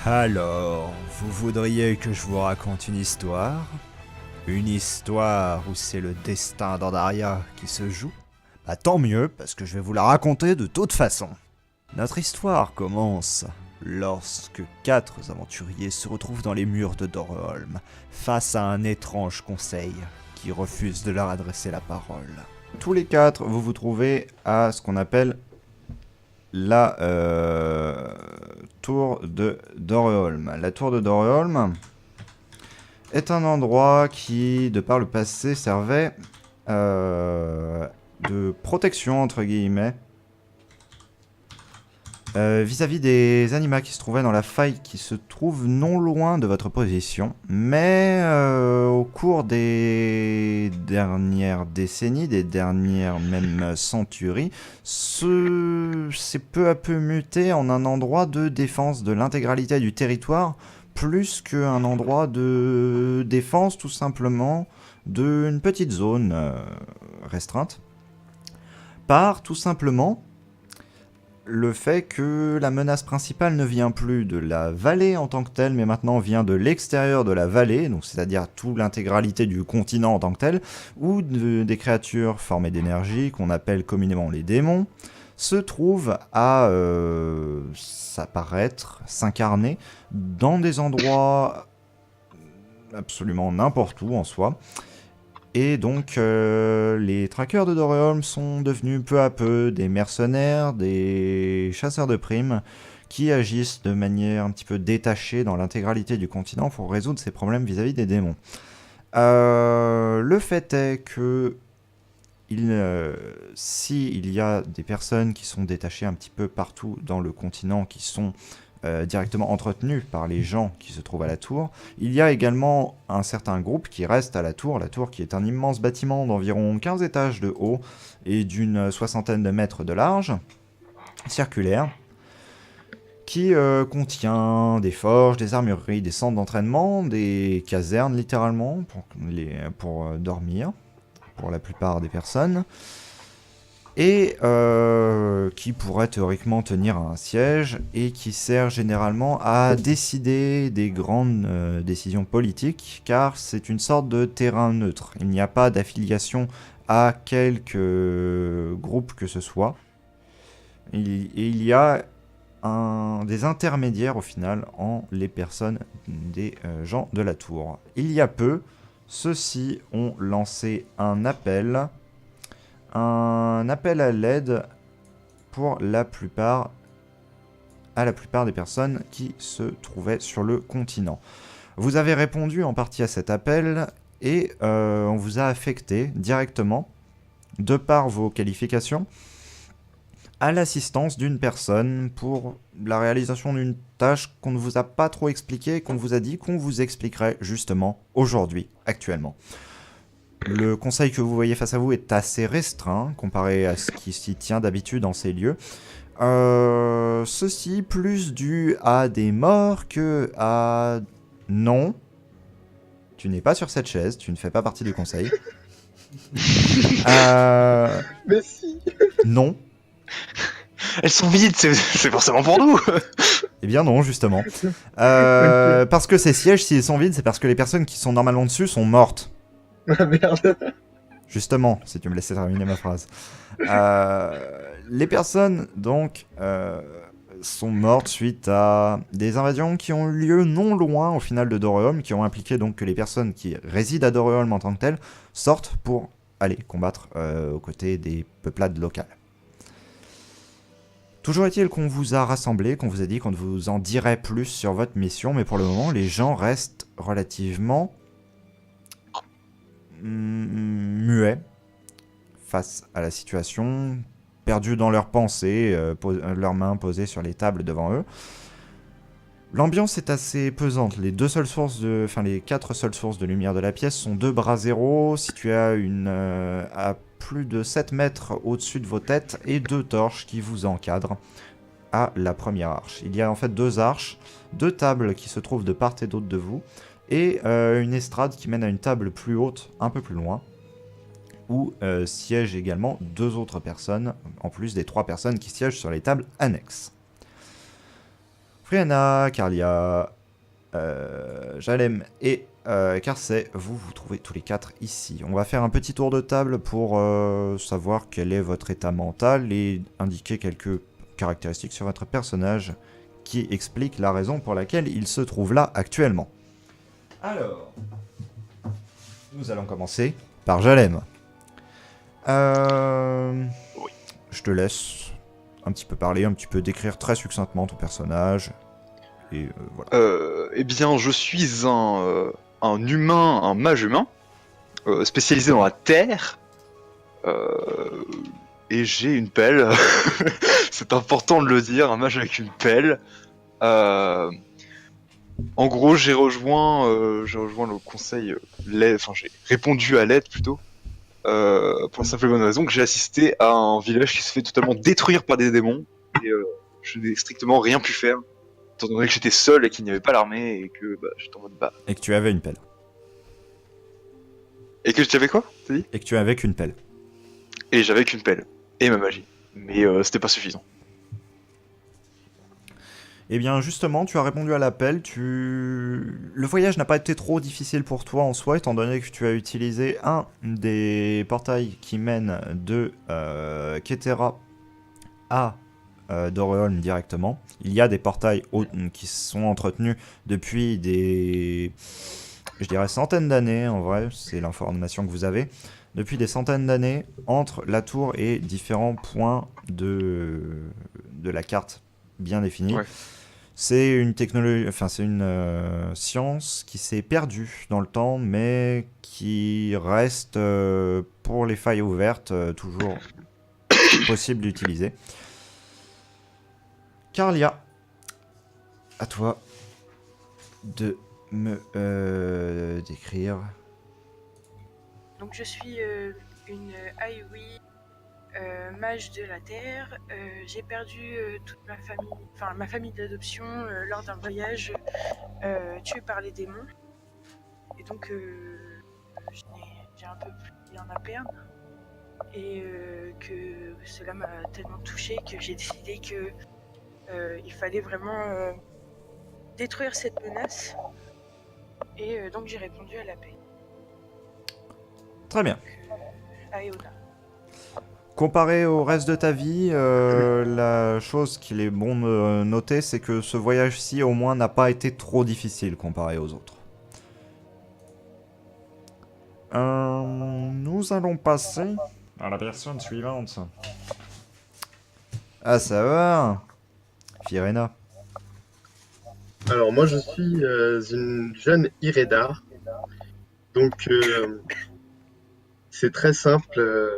Alors, vous voudriez que je vous raconte une histoire? Une histoire où c'est le destin d'Andaria qui se joue? Bah tant mieux, parce que je vais vous la raconter de toute façon. Notre histoire commence lorsque 4 aventuriers se retrouvent dans les murs de Dorholm, face à un étrange conseil qui refuse de leur adresser la parole. Tous les 4, vous vous trouvez à ce qu'on appelle la tour de Dorholm. La tour de Dorholm est un endroit qui, de par le passé, servait de protection, entre guillemets, vis-à-vis des animaux qui se trouvaient dans la faille qui se trouve non loin de votre position. Mais au cours des dernières décennies, des dernières même centuries, c'est peu à peu muté en un endroit de défense de l'intégralité du territoire, plus qu'un endroit de défense tout simplement d'une petite zone restreinte, par tout simplement le fait que la menace principale ne vient plus de la vallée en tant que telle, mais maintenant vient de l'extérieur de la vallée, donc c'est-à-dire toute l'intégralité du continent en tant que tel, où des créatures formées d'énergie, qu'on appelle communément les démons, se trouvent à s'apparaître, s'incarner dans des endroits absolument n'importe où en soi. Et donc, les traqueurs de Dorholm sont devenus peu à peu des mercenaires, des chasseurs de primes, qui agissent de manière un petit peu détachée dans l'intégralité du continent pour résoudre ces problèmes vis-à-vis des démons. Le fait est que s'il y a des personnes qui sont détachées un petit peu partout dans le continent, qui sont directement entretenus par les gens qui se trouvent à la tour. Il y a également un certain groupe qui reste à la tour qui est un immense bâtiment d'environ 15 étages de haut et d'une soixantaine de mètres de large, circulaire, qui contient des forges, des armureries, des centres d'entraînement, des casernes littéralement, pour dormir, pour la plupart des personnes, et qui pourrait théoriquement tenir un siège et qui sert généralement à décider des grandes décisions politiques, car c'est une sorte de terrain neutre. Il n'y a pas d'affiliation à quelque groupe que ce soit. Et il y a des intermédiaires au final en les personnes des gens de la tour. Il y a peu, ceux-ci ont lancé un appel à l'aide pour la plupart des personnes qui se trouvaient sur le continent. Vous avez répondu en partie à cet appel et on vous a affecté directement, de par vos qualifications, à l'assistance d'une personne pour la réalisation d'une tâche qu'on ne vous a pas trop expliquée et qu'on vous a dit qu'on vous expliquerait justement aujourd'hui, actuellement. Le conseil que vous voyez face à vous est assez restreint comparé à ce qui s'y tient d'habitude en ces lieux. Ceci plus dû à des morts que à... Non. Tu n'es pas sur cette chaise, tu ne fais pas partie du conseil. Mais si. Non. Elles sont vides, c'est forcément pour nous. Eh bien non, justement. Parce que ces sièges, s'ils sont vides, c'est parce que les personnes qui sont normalement dessus sont mortes. Ah merde. Justement, si tu me laissais terminer ma phrase. Les personnes, donc, sont mortes suite à des invasions qui ont eu lieu non loin, au final, de Dorholm, qui ont impliqué donc que les personnes qui résident à Dorholm en tant que telles sortent pour aller combattre aux côtés des peuplades locales. Toujours est-il qu'on vous a rassemblés, qu'on vous a dit qu'on vous en dirait plus sur votre mission, mais pour le moment, les gens restent relativement muets face à la situation, perdus dans leurs pensées, leurs mains posées sur les tables devant eux. L'ambiance est assez pesante. Les 4 seules sources de lumière de la pièce sont 2 bras zéro situés à plus de 7 mètres au-dessus de vos têtes et 2 torches qui vous encadrent à la première arche. Il y a en fait 2 arches, 2 tables qui se trouvent de part et d'autre de vous, et une estrade qui mène à une table plus haute, un peu plus loin, où siègent également 2 autres personnes, en plus des 3 personnes qui siègent sur les tables annexes. Friana, Carlia, Jalem et Karsey, vous trouvez tous les 4 ici. On va faire un petit tour de table pour savoir quel est votre état mental et indiquer quelques caractéristiques sur votre personnage qui expliquent la raison pour laquelle il se trouve là actuellement. Alors, nous allons commencer par Jalem. Oui. Je te laisse un petit peu parler, un petit peu décrire très succinctement ton personnage. Et voilà. Eh bien, je suis un humain, un mage humain, spécialisé dans la terre, et j'ai une pelle. C'est important de le dire, un mage avec une pelle. En gros, j'ai rejoint le conseil, j'ai répondu à l'aide plutôt, pour la simple et bonne raison que j'ai assisté à un village qui se fait totalement détruire par des démons, et je n'ai strictement rien pu faire, étant donné que j'étais seul et qu'il n'y avait pas l'armée, et que j'étais en mode Et que tu avais une pelle. Et que j'avais quoi, t'as dit? Et que tu avais qu'une pelle. Et j'avais qu'une pelle, et ma magie. Mais c'était pas suffisant. Eh bien, justement, tu as répondu à l'appel. Le voyage n'a pas été trop difficile pour toi en soi, étant donné que tu as utilisé un des portails qui mènent de Ketera à d'Auréolm directement. Il y a des portails qui sont entretenus depuis des, je dirais, centaines d'années, en vrai, c'est l'information que vous avez, depuis des centaines d'années, entre la tour et différents points de la carte bien définie. Ouais. C'est une technologie, enfin c'est une science qui s'est perdue dans le temps, mais qui reste pour les failles ouvertes toujours possible d'utiliser. Carlia, à toi de me décrire. Donc je suis une Aiwi, mage de la terre. J'ai perdu toute ma famille, enfin ma famille d'adoption lors d'un voyage tué par les démons. Et donc j'ai un peu plus rien à perdre. Et que cela m'a tellement touchée que j'ai décidé que il fallait vraiment détruire cette menace. Et donc j'ai répondu à l'appel. Très bien. Aeona. Comparé au reste de ta vie, la chose qu'il est bon de noter, c'est que ce voyage-ci, au moins, n'a pas été trop difficile comparé aux autres. Nous allons passer à la personne suivante. Ah, ça va, Firena. Alors moi je suis une jeune Iredar, donc c'est très simple.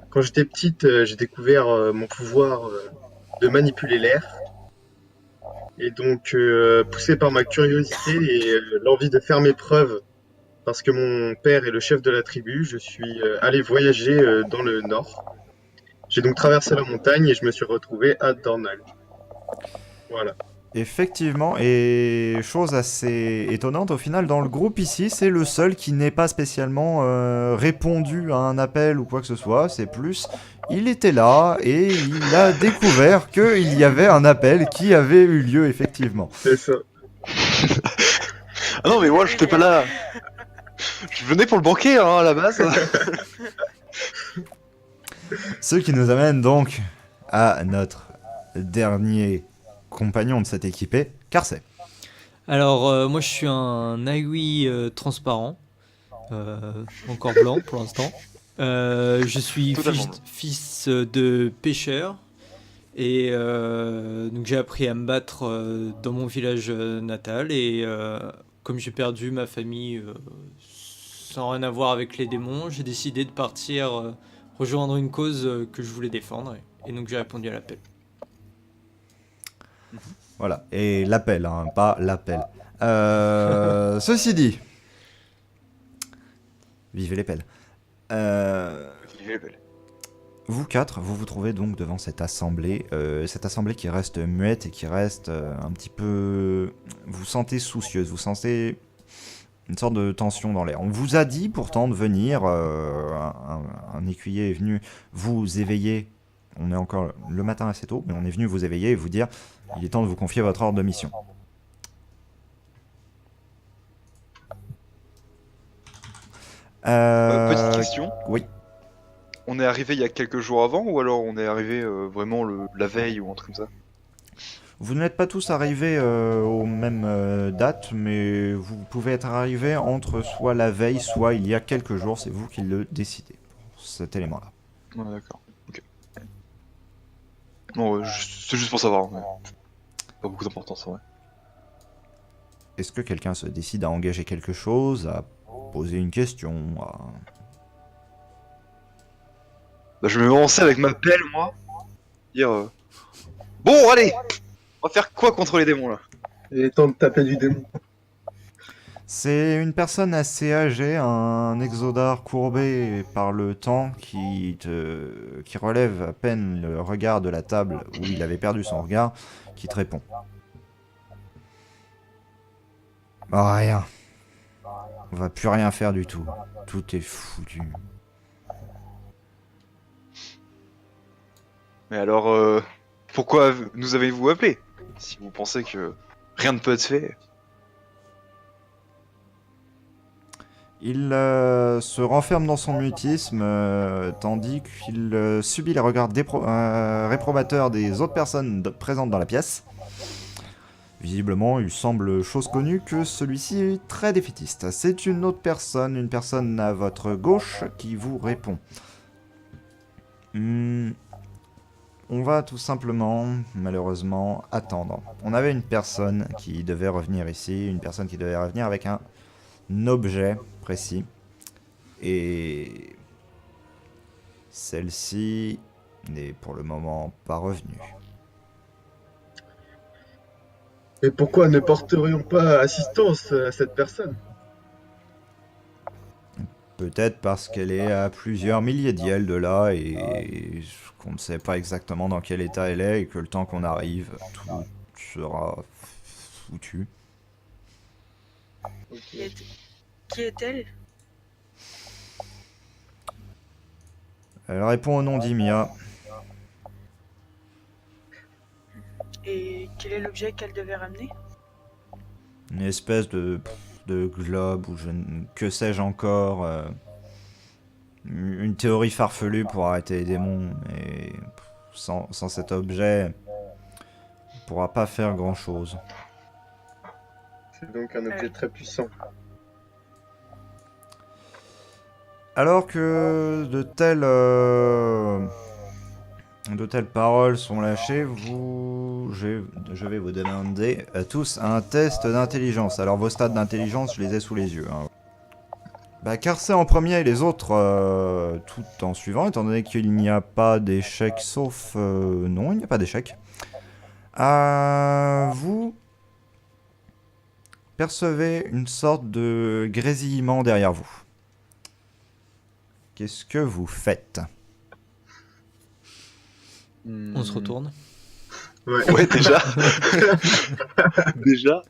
Quand j'étais petite, j'ai découvert mon pouvoir de manipuler l'air, et donc poussé par ma curiosité et l'envie de faire mes preuves, parce que mon père est le chef de la tribu, je suis allé voyager dans le nord. J'ai donc traversé la montagne et je me suis retrouvé à Dornal. Voilà. Effectivement, et chose assez étonnante, au final, dans le groupe ici, c'est le seul qui n'est pas spécialement répondu à un appel ou quoi que ce soit. C'est plus, il était là et il a découvert qu'il y avait un appel qui avait eu lieu, effectivement. C'est ça. Ah non, mais moi, j'étais pas là. Je venais pour le banquet, hein, à la base. Ce qui nous amène donc à notre dernier compagnon de cette équipée, Karsey. Alors, moi je suis un Aiwi transparent, encore blanc pour l'instant. Je suis Totalement blanc. fils de pêcheur et donc j'ai appris à me battre dans mon village natal et comme j'ai perdu ma famille sans rien avoir avec les démons, j'ai décidé de partir rejoindre une cause que je voulais défendre et donc j'ai répondu à l'appel. Voilà, et l'appel, hein, pas l'appel. Ceci dit, vivez les pelles. Vous quatre, vous vous trouvez donc devant cette assemblée qui reste muette et qui reste un petit peu... Vous sentez soucieuse, vous sentez une sorte de tension dans l'air. On vous a dit pourtant de venir, un écuyer est venu vous éveiller on est encore le matin assez tôt, mais on est venu vous éveiller et vous dire il est temps de vous confier votre ordre de mission. Petite question. Oui. On est arrivé il y a quelques jours avant ou alors on est arrivé vraiment la veille ou un truc comme ça? Vous n'êtes pas tous arrivés aux mêmes dates, mais vous pouvez être arrivés entre soit la veille, soit il y a quelques jours, c'est vous qui le décidez pour cet élément-là. Ouais, d'accord. Ok. Non, c'est juste pour savoir. Mais... Pas beaucoup d'importance en vrai. Est-ce que quelqu'un se décide à engager quelque chose, à poser une question, à... Bah, je vais me lancer avec ma pelle, moi. Dire. Bon, allez! On va faire quoi contre les démons là? Il est temps de taper du démon. C'est une personne assez âgée, un exodare courbé par le temps qui relève à peine le regard de la table où il avait perdu son regard, qui te répond. Ah, rien. On va plus rien faire du tout. Tout est foutu. Mais alors, pourquoi nous avez-vous appelé? Si vous pensez que rien ne peut être fait. Il se renferme dans son mutisme, tandis qu'il subit les regards réprobateurs des autres personnes présentes dans la pièce. Visiblement, il semble chose connue que celui-ci est très défaitiste. C'est une autre personne, une personne à votre gauche, qui vous répond. On va tout simplement, malheureusement, attendre. On avait une personne qui devait revenir ici, une personne qui devait revenir avec un objet précis. Et celle-ci n'est pour le moment pas revenue. Et pourquoi ne porterions pas assistance à cette personne? Peut-être parce qu'elle est à plusieurs milliers d'IEL de là et qu'on ne sait pas exactement dans quel état elle est et que le temps qu'on arrive, tout sera foutu. Ok. Qui est-elle? Elle répond au nom d'Imia. Et quel est l'objet qu'elle devait ramener? Une espèce de globe ou que sais-je encore. Une théorie farfelue pour arrêter les démons. Mais sans cet objet, on ne pourra pas faire grand-chose. C'est donc un objet très puissant. Alors que de telles paroles sont lâchées, je vais vous demander à tous un test d'intelligence. Alors vos stats d'intelligence, je les ai sous les yeux. Hein. Bah, Carcé en premier et les autres tout en suivant, étant donné qu'il n'y a pas d'échec sauf... non, il n'y a pas d'échec. Vous percevez une sorte de grésillement derrière vous. Qu'est-ce que vous faites? On se retourne. Ouais, déjà. Déjà.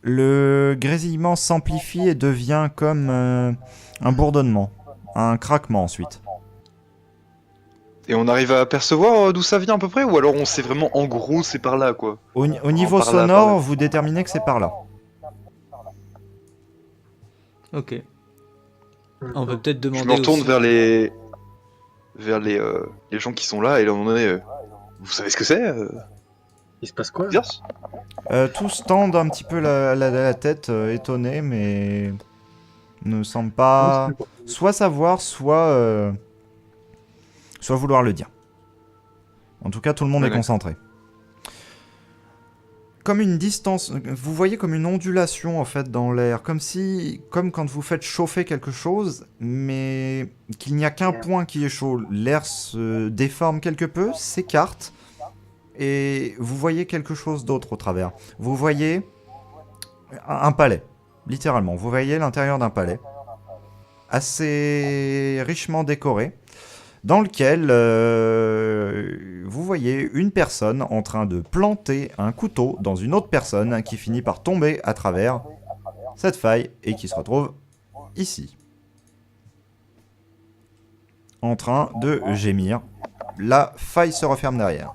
Le grésillement s'amplifie et devient comme un bourdonnement, un craquement ensuite. Et on arrive à percevoir d'où ça vient à peu près? Ou alors on sait vraiment en gros c'est par là quoi? Au niveau par là, sonore, par là. vous déterminez que c'est par là. Ok. On peut peut-être Je demander. me retourne aussi- vers les gens qui sont là et leur demander vous savez ce que c'est Il se passe quoi? Dirce? Tous tendent un petit peu la tête, étonnés, mais ne semblent pas soit savoir, soit vouloir le dire. En tout cas, tout le monde Ouais, est d'accord. concentré. Comme une distance, vous voyez comme une ondulation en fait dans l'air, comme quand vous faites chauffer quelque chose, mais qu'il n'y a qu'un point qui est chaud. L'air se déforme quelque peu, s'écarte, et vous voyez quelque chose d'autre au travers. Vous voyez un palais, littéralement. Vous voyez l'intérieur d'un palais, assez richement décoré, dans lequel vous voyez une personne en train de planter un couteau dans une autre personne qui finit par tomber à travers cette faille et qui se retrouve ici. En train de gémir la faille se referme derrière.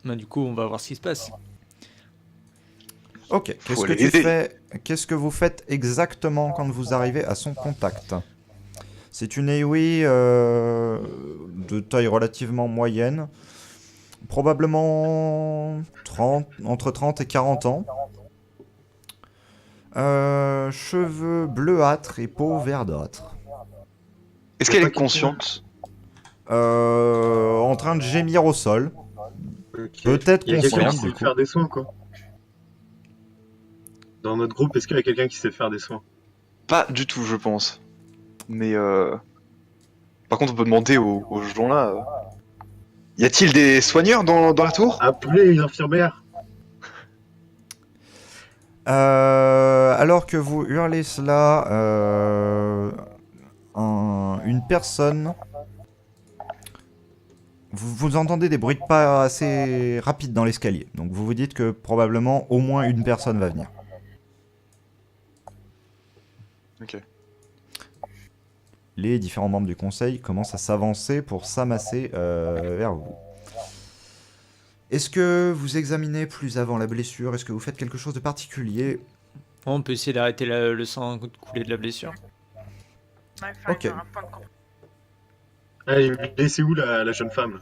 Bah, du coup, on va voir ce qui se passe. Ok, Faut aller aider. qu'est-ce que vous faites exactement quand vous arrivez à son contact? C'est une Aoi de taille relativement moyenne, probablement entre 30 et 40 ans. Cheveux bleuâtres et peau verdâtre. Est-ce qu'elle est consciente? En train de gémir au sol. Ok. Peut-être Il y a quelqu'un consciente, qui sait du coup. faire des soins, quoi. Dans notre groupe, est-ce qu'il y a quelqu'un qui sait faire des soins? Pas du tout, je pense. Mais par contre, on peut demander aux gens là. Y a-t-il des soigneurs dans la tour? Appelez une infirmière. Alors que vous hurlez cela, une personne... Vous entendez des bruits de pas assez rapides dans l'escalier. Donc vous vous dites que probablement au moins une personne va venir. Ok. Les différents membres du conseil commencent à s'avancer pour s'amasser vers vous. Est-ce que vous examinez plus avant la blessure? Est-ce que vous faites quelque chose de particulier? On peut essayer d'arrêter le sang de couler de la blessure. Ouais, enfin, Ok. il y aura un point de compte. Allez, laissez où la jeune femme?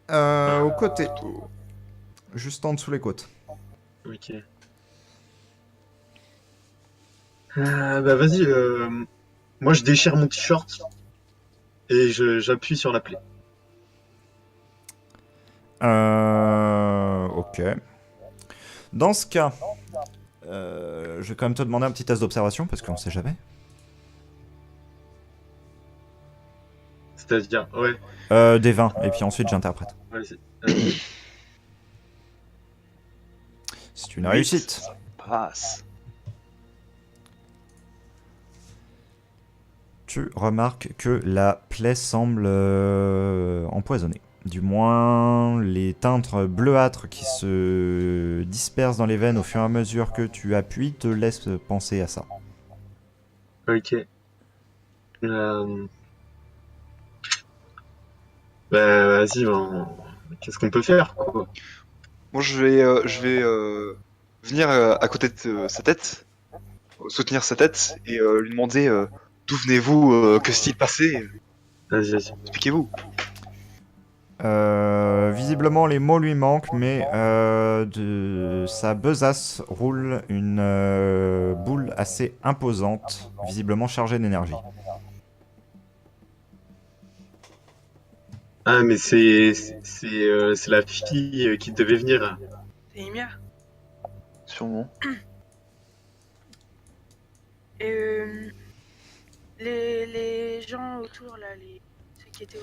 Au côté. Juste en dessous les côtes. Ok. Bah vas-y, moi je déchire mon t-shirt et j'appuie sur la plaie. Ok. Dans ce cas, je vais quand même te demander un petit test d'observation parce qu'on sait jamais. C'est-à-dire, ouais, Des 20, et puis ensuite j'interprète. vas-y. C'est une réussite. Ça passe. Tu remarques que la plaie semble empoisonnée. Du moins, les teintes bleuâtres qui se dispersent dans les veines au fur et à mesure que tu appuies te laissent penser à ça. Ok. Bah vas-y, qu'est-ce qu'on peut faire, quoi? Moi, je vais venir à côté de sa tête, soutenir sa tête et lui demander d'où venez-vous, que s'est-il passé? Vas-y, vas-y. Expliquez-vous. Visiblement, les mots lui manquent, mais de sa besace roule une boule assez imposante, visiblement chargée d'énergie. Ah, mais c'est la fille qui devait venir. C'est Ymia. Sûrement. Et les gens autour, là, ceux qui étaient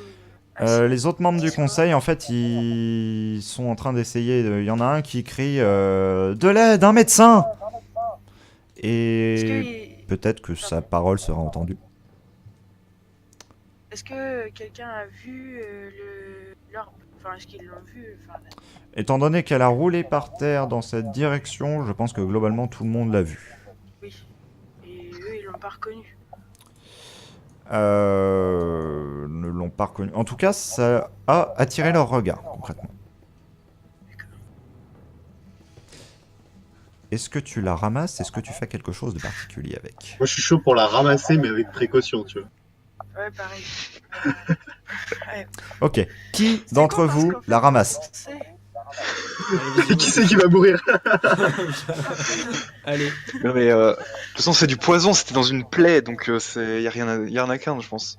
assis, Les autres membres du conseil, en fait, ils sont en train d'essayer. Il y en a un qui crie de l'aide, un médecin! Est-ce Et que, peut-être que sa parole sera entendue. est-ce que quelqu'un a vu l'orbe? Enfin, est-ce qu'ils l'ont vu? Enfin, Étant donné qu'elle a roulé par terre dans cette direction, je pense que globalement tout le monde l'a vu. oui. Et eux, ils l'ont pas reconnu. Ne l'ont pas reconnu. En tout cas, ça a attiré leur regard, concrètement. Est-ce que tu la ramasses? Est-ce que tu fais quelque chose de particulier avec? Moi, je suis chaud pour la ramasser, mais avec précaution, tu vois. Ouais, pareil. Ouais. Ok. Qui C'est d'entre con parce vous qu'en fait, la ramasse? on sait. Qui c'est qui va mourir? Allez, Non mais de toute façon c'est du poison, c'était dans une plaie, donc y a rien à craindre, je pense.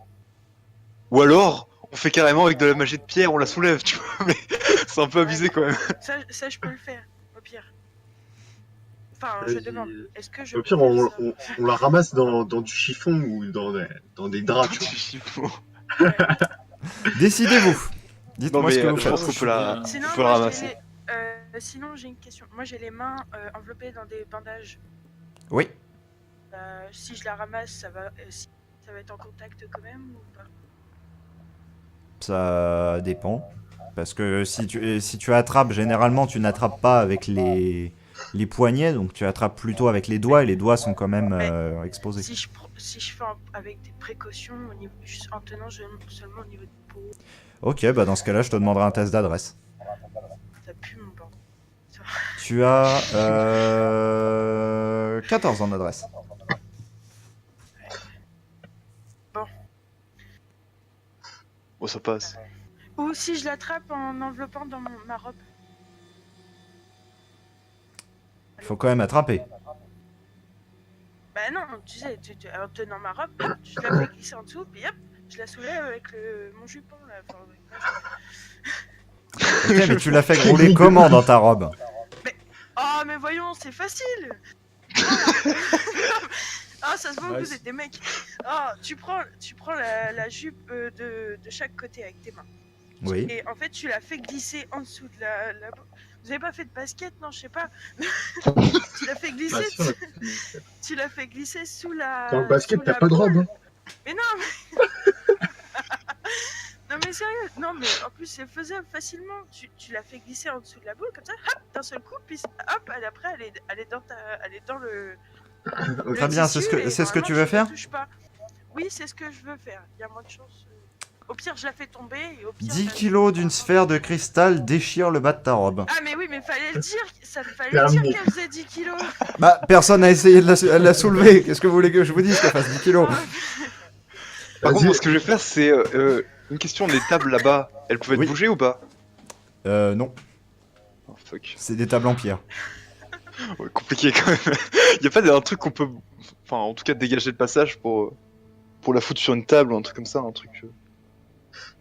Ou alors on fait carrément avec de la magie de pierre, on la soulève, tu vois. Mais c'est un peu abusé quand même. Ça, je peux le faire, au pire. Enfin, je Vas-y. demande. Est-ce que je Au pire, peux faire ça? on la ramasse dans du chiffon ou dans des draps, tu vois. Décidez-vous. Non Dites-moi mais ce que vous je faites. pense qu'on peut la, Sinon, on peut la moi, ramasser. sinon, j'ai une question. Moi, j'ai les mains enveloppées dans des bandages. Oui. Si je la ramasse, ça va être en contact quand même ou pas? Ça dépend. Parce que si tu attrapes, généralement tu n'attrapes pas avec les poignets, donc tu attrapes plutôt avec les doigts, et les doigts sont quand même exposés. Si je fais avec des précautions, juste en tenant seulement au niveau du pot, Ok, bah dans ce cas-là, je te demanderai un test d'adresse. ça pue mon banc. Tu as 14 en adresse. Bon, ça passe. Ou si je l'attrape en enveloppant dans ma robe. Il faut quand même attraper. Bah non, tu sais, en tenant ma robe, hop, je la fais glisser en dessous, puis hop, je la soulève avec mon jupon là. Enfin, Ok, mais tu l'as fait rouler comment dans ta robe? oh mais voyons, c'est facile. Ah, ça se voit que vous êtes des mecs. Ah, tu prends la jupe de chaque côté avec tes mains. Oui. Et en fait, tu la fais glisser en dessous de la... Vous avez pas fait de basket, non? Je sais pas. Tu la fais glisser. Tu la fais glisser sous la... Dans le basket, sous t'as la pas de robe. boule. Hein. Mais non, mais... Non mais sérieux, non mais en plus c'est faisable facilement. Tu la fais glisser en dessous de la boule comme ça, hop, d'un seul coup, puis hop, après elle est dans le... Très bien, c'est ce que tu veux faire? Oui, c'est ce que je veux faire. Il y a moins de chance. Au pire, je la fais tomber. Et au pire, 10 kilos d'une sphère de cristal déchire le bas de ta robe. Ah, mais oui, mais fallait le dire. Ça fallait Terminé. dire qu'elle faisait 10 kilos. Bah, personne n'a essayé de la soulever. Qu'est-ce que vous voulez que je vous dise qu'elle fasse 10 kilos? Par contre, Vas-y. moi, ce que je vais faire, c'est une question. Les tables là-bas, elles pouvaient être Oui. bougées ou pas? Non, Oh, fuck. c'est des tables en pierre. Ouais, compliqué quand même. Y a pas un truc qu'on peut, enfin, en tout cas, dégager le passage pour la foutre sur une table ou un truc comme ça, un truc.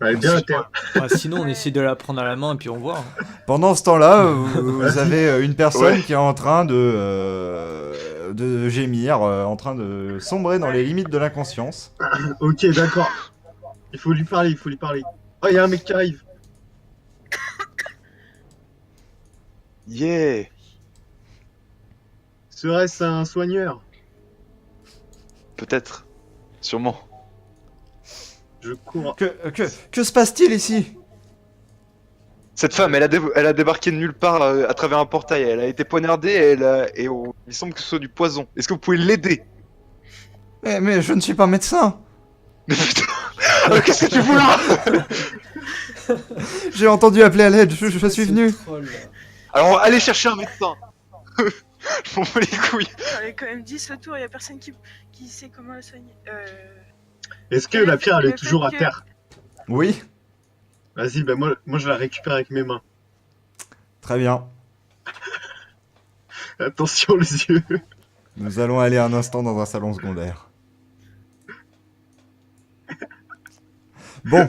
Elle est bien à terre. Ouais, sinon, on essaie de la prendre à la main et puis on voit. Hein. Pendant ce temps-là, vous avez une personne Ouais. qui est en train de gémir, en train de sombrer dans les limites de l'inconscience. Ok, d'accord. Il faut lui parler, il faut lui parler. Oh, il y a un mec qui arrive. Yeah. Serait-ce un soigneur? Peut-être. Sûrement. Je cours. Que se passe-t-il ici? Cette femme, elle a débarqué de nulle part à travers un portail. Elle a été poignardée il semble que ce soit du poison. Est-ce que vous pouvez l'aider? Mais je ne suis pas médecin. Mais putain, qu'est-ce que tu fous là? J'ai entendu appeler à l'aide, je suis venu. Alors, allez chercher un médecin. Je m'en bats les couilles. J'en ai quand même 10 autour, il y a personne qui sait comment la soigner. Est-ce que la pierre, elle le est toujours à fait que- terre? Oui, Vas-y, ben moi je la récupère avec mes mains. très bien. Attention les yeux. Nous allons aller un instant dans un salon secondaire. Bon,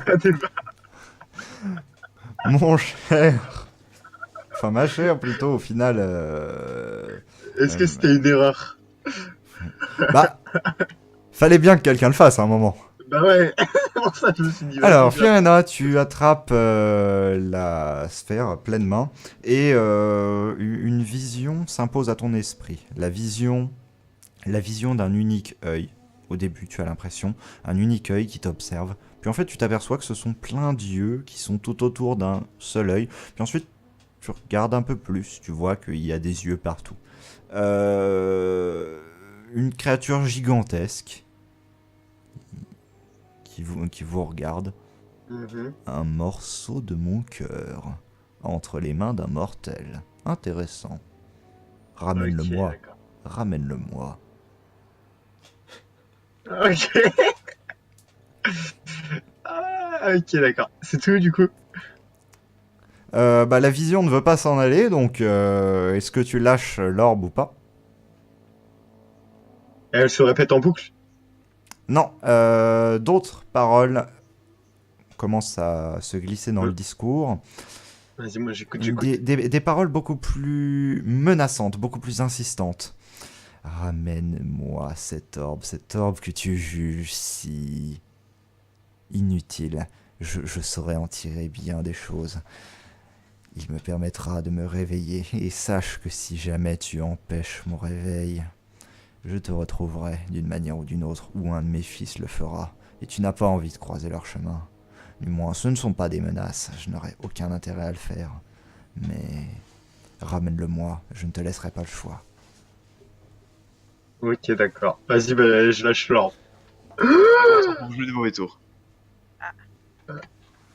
mon cher... Enfin, ma chère, plutôt, au final... Est-ce que c'était une erreur? Bah, fallait bien que quelqu'un le fasse à un moment. Bah ouais, pour ça je me suis dit. Alors, vas-y, Fiorina, tu attrapes la sphère pleine main et une vision s'impose à ton esprit. La vision d'un unique œil. Au début, tu as l'impression, un unique œil qui t'observe. Puis en fait, tu t'aperçois que ce sont plein d'yeux qui sont tout autour d'un seul œil. Puis ensuite, tu regardes un peu plus, tu vois qu'il y a des yeux partout. Une créature gigantesque qui vous regarde. Mhm. Un morceau de mon cœur entre les mains d'un mortel. Intéressant. Ramène-le-moi. Ok, d'accord. Ramène-le-moi. Ok. Ah, ok, d'accord. C'est tout du coup. Bah, la vision ne veut pas s'en aller, donc est-ce que tu lâches l'orbe ou pas? Elle se répète en boucle. Non, d'autres paroles commencent à se glisser dans le discours. Vas-y, moi j'écoute. Des paroles beaucoup plus menaçantes, beaucoup plus insistantes. Ramène-moi cet orbe que tu juges si inutile. Je saurai en tirer bien des choses. Il me permettra de me réveiller, et sache que si jamais tu empêches mon réveil, je te retrouverai d'une manière ou d'une autre, ou un de mes fils le fera, et tu n'as pas envie de croiser leur chemin. Du moins, ce ne sont pas des menaces, je n'aurais aucun intérêt à le faire. Mais Ramène-le-moi, je ne te laisserai pas le choix. Ok, d'accord. Vas-y, bah, je lâche l'ordre. Je joue des mauvais tours.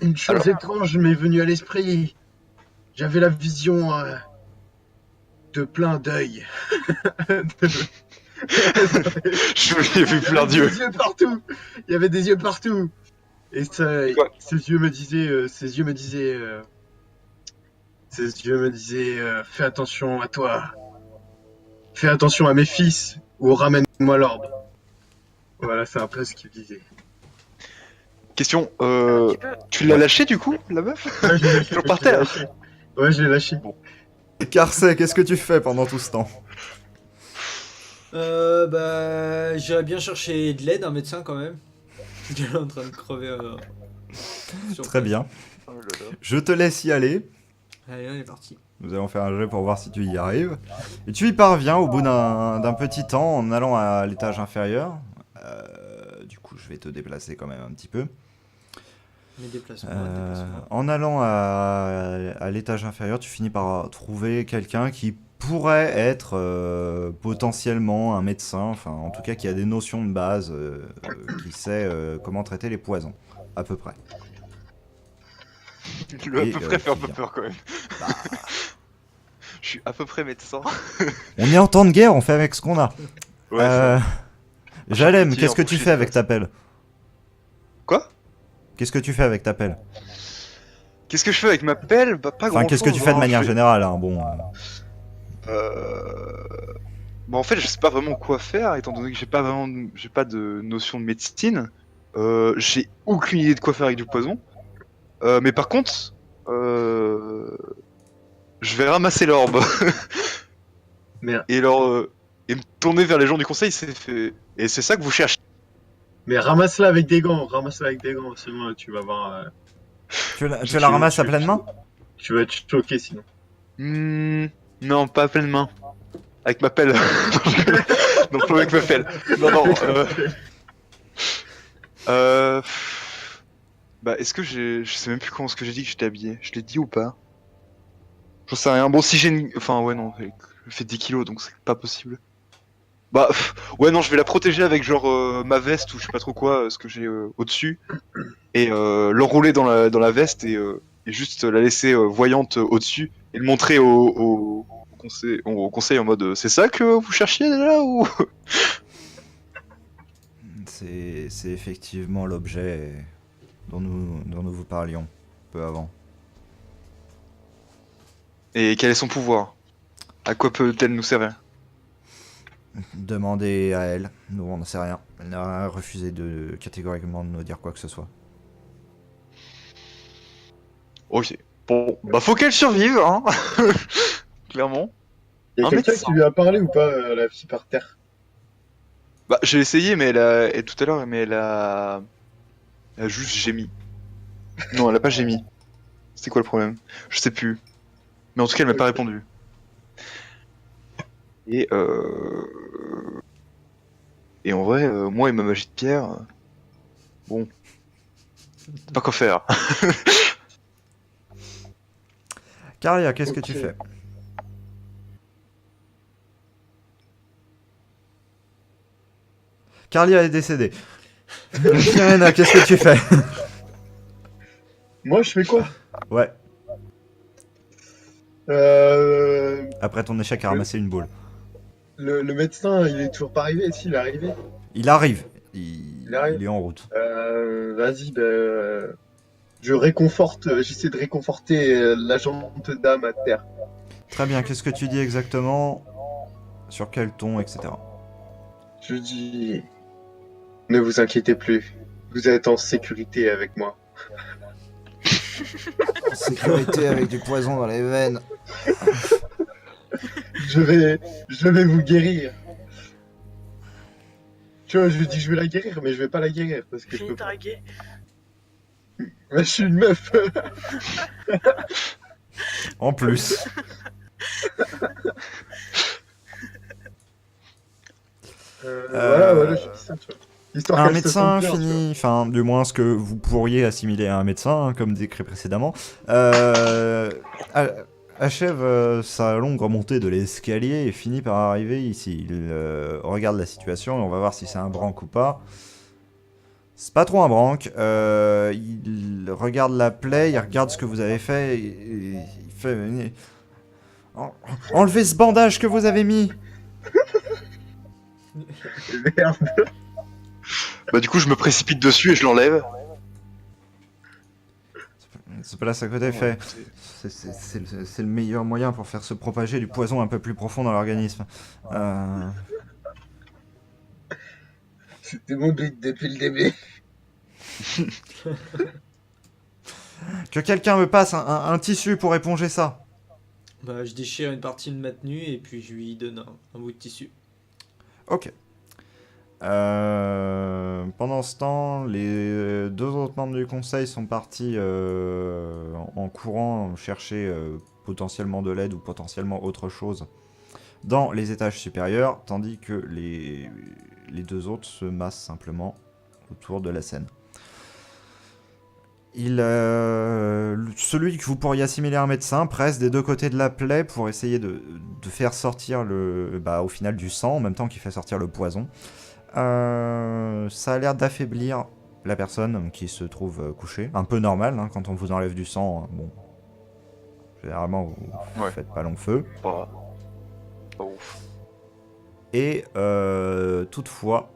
Une chose Alors. étrange m'est venue à l'esprit. J'avais la vision de plein d'œils. Je l'ai vu Il y plein avait d'yeux. des yeux partout. Il y avait des yeux partout. Et ça, Quoi ses yeux me disaient, fais attention à toi. Fais attention à mes fils ou ramène-moi l'ordre. Voilà, c'est un peu ce qu'il disait. Question, Tu peux... tu l'as lâché du coup, la meuf? Ouais, je l'ai lâché. Toujours par je l'ai terre. lâché. Ouais, je l'ai lâché. Carsey, qu'est-ce que tu fais pendant tout ce temps? Bah, j'irais bien chercher de l'aide, un médecin quand même. Il est en train de crever. Sur Très place. bien. Oh là là. Je te laisse y aller. Allez, on est parti. Nous allons faire un jet pour voir si tu y arrives. Et tu y parviens au bout d'un petit temps en allant à l'étage inférieur. Du coup, je vais te déplacer quand même un petit peu. Mes déplacements. En allant à l'étage inférieur, tu finis par trouver quelqu'un qui pourrait être potentiellement un médecin, enfin en tout cas qui a des notions de base, qui sait comment traiter les poisons, à peu près. Le à Et, peu près fait un qui peu vient. peur quand même. Je suis à peu près médecin. On est en temps de guerre, on fait avec ce qu'on a. Ouais, ça- Jalem, petit, qu'est-ce que en tu plus, fais avec ta pelle? Quoi? Qu'est-ce que tu fais avec ta pelle? Qu'est-ce que je fais avec ma pelle? Bah pas grand Enfin, chose. qu'est-ce que tu fais de manière générale, hein, bon. Bah en fait je sais pas vraiment quoi faire étant donné que j'ai pas de notion de médecine. J'ai aucune idée de quoi faire avec du poison. Mais par contre, je vais ramasser l'orbe Merde. et et me tourner vers les gens du conseil. Et c'est ça que vous cherchez. Mais ramasse-la avec des gants. Ramasse-la avec des gants. Sinon, tu vas voir. Tu la ramasses à pleine main? Tu vas te choquer sinon. Non, pas à pleine main. Avec ma pelle. Non, pas avec ma pelle. Non, non. Bah, est-ce que je sais même plus comment ce que j'ai dit que j'étais habillé. Je l'ai dit ou pas? J'en sais rien. Bon, si j'ai une... Enfin, ouais, non. Je fais 10 kilos, donc c'est pas possible. Bah, ouais, non, je vais la protéger avec genre ma veste ou je sais pas trop quoi, ce que j'ai au-dessus. Et l'enrouler dans la veste et juste la laisser voyante au-dessus. Et le montrer au conseil en mode c'est ça que vous cherchiez déjà ou... C'est effectivement l'objet dont nous vous parlions peu avant. Et quel est son pouvoir? À quoi peut-elle nous servir? Demandez à elle, nous on n'en sait rien. Elle n'a refusé catégoriquement de nous dire quoi que ce soit. Ok. Bon, bah faut qu'elle survive, hein. Clairement. Il y a Un quelqu'un médecin. qui lui a parlé ou pas, la fille par terre? Bah j'ai essayé, mais et tout à l'heure, mais elle a juste gémi. Non, elle a pas gémi. C'était quoi le problème? Je sais plus. Mais en tout cas, elle m'a pas répondu. Et et en vrai, moi et ma magie de pierre, bon, pas quoi faire. Caria, qu'est-ce que Ok. tu fais? Carlia est décédée. Fiona, qu'est-ce que tu fais? Moi, je fais quoi? Ouais, Euh, après ton échec à ramasser une boule. le médecin, il est toujours pas arrivé. Si, il est arrivé. Il arrive. Il arrive. Il est en route. Vas-y, j'essaie de réconforter la gente dame à terre. Très bien, qu'est-ce que tu dis exactement? Sur quel ton, etc. Je dis, ne vous inquiétez plus, vous êtes en sécurité avec moi. En sécurité avec du poison dans les veines. Je vais vous guérir. Tu vois, je dis je vais la guérir, mais je vais pas la guérir parce que je Fini peux de pas. draguer. Moi, je suis une meuf. En plus. Voilà, je dis ça, tu vois. Histoire Un qu'elle se médecin sente bien, tu finit, enfin, du moins ce que vous pourriez assimiler à un médecin, hein, comme décrit précédemment, achève sa longue remontée de l'escalier et finit par arriver ici. Il regarde la situation et on va voir si c'est un branque ou pas. C'est pas trop un branque. Il regarde la plaie, il regarde ce que vous avez fait. Et il fait... Enlevez ce bandage que vous avez mis. Merde. Bah du coup je me précipite dessus et je l'enlève. Se place à côté, fait... C'est le meilleur moyen pour faire se propager du poison un peu plus profond dans l'organisme. C'était mon but depuis le début. Que quelqu'un me passe un tissu pour éponger ça. Bah, je déchire une partie de ma tenue et puis je lui donne un bout de tissu. Ok. Pendant ce temps, les deux autres membres du conseil sont partis en courant chercher potentiellement de l'aide ou potentiellement autre chose dans les étages supérieurs, tandis que les deux autres se massent simplement autour de la scène. Celui que vous pourriez assimiler à un médecin presse des deux côtés de la plaie pour essayer de faire sortir au final du sang en même temps qu'il fait sortir le poison. Ça a l'air d'affaiblir la personne qui se trouve couchée. Un peu normal, hein, quand on vous enlève du sang. Bon, généralement, vous faites pas long feu. Pas ouf. Et toutefois,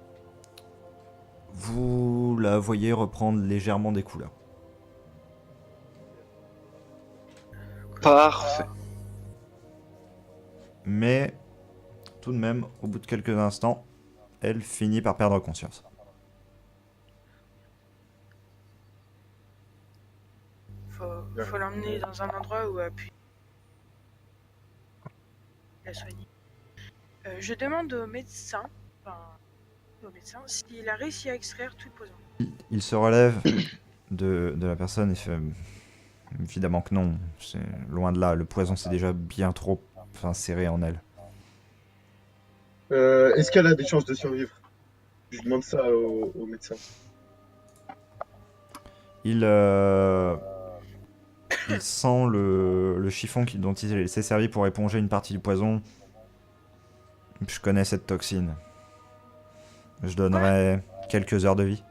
vous la voyez reprendre légèrement des couleurs. Parfait. Mais tout de même, au bout de quelques instants, elle finit par perdre conscience. Faut l'emmener dans un endroit où appuyer la soigner. Je demande au médecin, s'il a réussi à extraire tout le poison. Il se relève de la personne et fait... Évidemment que non, c'est loin de là, le poison c'est déjà bien trop serré en elle. Est-ce qu'elle a des chances de survivre? Je demande ça au médecin. Il sent le chiffon dont il s'est servi pour éponger une partie du poison. Je connais cette toxine. Je donnerais quelques heures de vie.